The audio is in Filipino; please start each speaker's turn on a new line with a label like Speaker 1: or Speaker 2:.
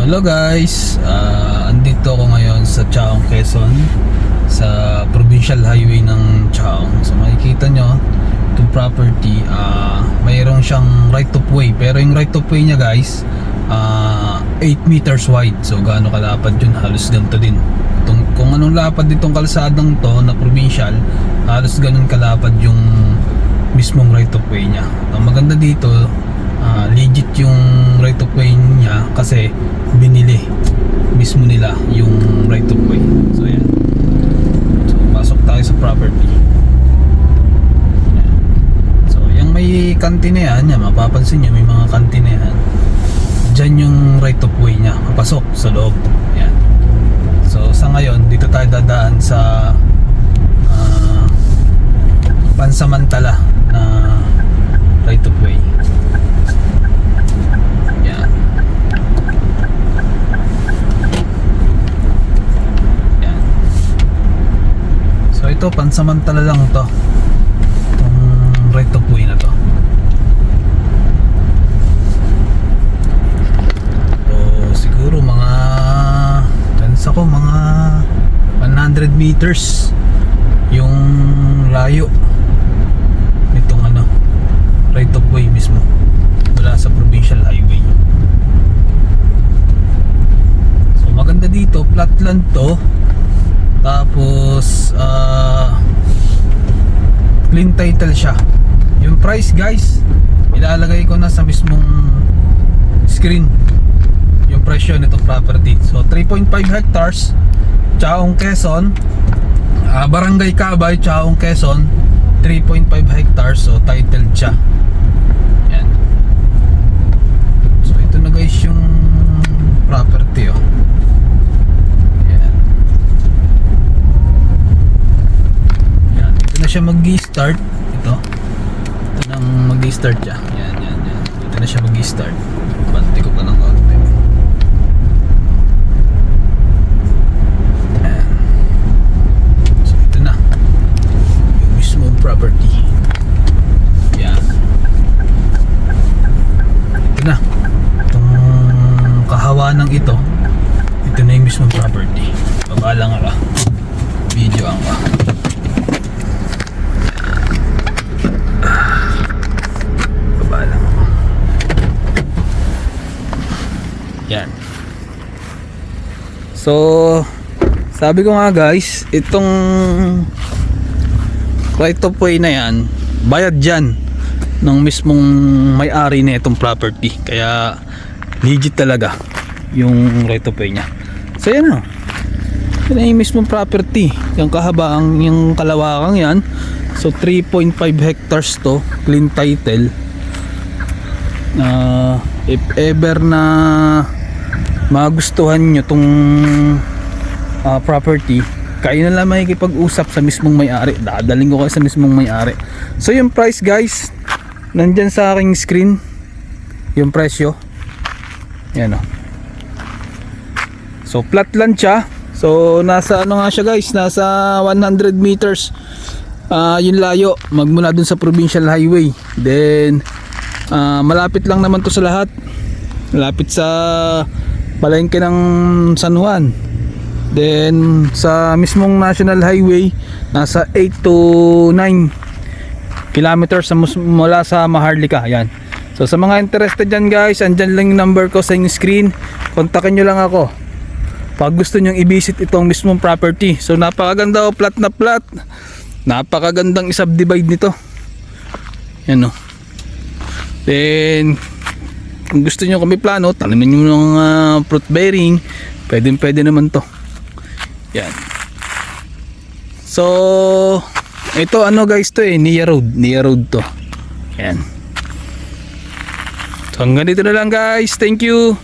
Speaker 1: Hello guys, andito ako ngayon sa Chaong, Quezon, sa Provincial Highway ng Chaong. So makikita nyo itong property, mayroong siyang right of way, pero yung right of way niya guys 8 meters wide. So gaano kalapad yun? Halos ganito din. Kung anong lapad nitong kalsadang to na provincial, halos ganun kalapad yung mismong right of way niya. Ang maganda dito, legit yung right of way niya kasi binili mismo nila yung right of way. So yan. So pasok tayo sa property. Yan. So yung may kantina yan, mapapansin nyo may mga kantina yan. Diyan yung right of way niya, papasok sa loob. Yan. So sa ngayon dito tayo dadaan sa pansamantala na right of way. Ito pansamantala lang to, itong right of way na to. So siguro mga mga 100 meters yung layo nitong right of way mismo mula sa provincial highway. So maganda dito, flat land to. Tapos clean title siya. Yung price guys, ilalagay ko na sa mismong screen yung presyo nitong property. So 3.5 hectares, Chaong, Quezon, Barangay Cabay, Chaong, Quezon. 3.5 hectares, so titled siya. Yan. So ito na guys yung property siya mag-i-start. Ito nang mag-i-start siya. Yan. Ito na siya mag-i-start. Banti ko pa ng konti. Yan. So ito na yung mismong property. Yan. Ito na itong kahawanang ito. Ito na yung mismong property. Babalang ka, video ang ka. Yan. So sabi ko nga guys, itong right of way na yan, bayad dyan ng mismong may-ari na itong property. Kaya legit talaga yung right of way nya. So yan yan ay yung mismong property. Yung kahabang, yung kalawakang yan. So 3.5 hectares to, clean title. If ever na magustuhan nyo tong property, kayo na lang makikipag-usap sa mismong may-ari. Dadaling ko kayo sa mismong may-ari. So yung price guys, nandyan sa aking screen yung presyo. Yan So flat land siya. So nasa nga siya guys, nasa 100 meters yung layo magmula dun sa provincial highway. Then malapit lang naman to sa lahat. Malapit sa palengke ng San Juan. Then sa mismong national highway, nasa 8 to 9 kilometers mula sa Maharlika. Yan. So sa mga interested dyan guys, andyan lang yung number ko sa inyong screen. Kontakin nyo lang ako pag gusto nyong i-visit itong mismong property. So napakaganda flat na flat. Napakagandang i-subdivide nito. Yan Then kung gusto nyo kami plano, tanimin nyo ng fruit bearing, pwede naman to. Yan. So ito guys to Nia Road to. Yan. So hanggang dito na lang guys. Thank you.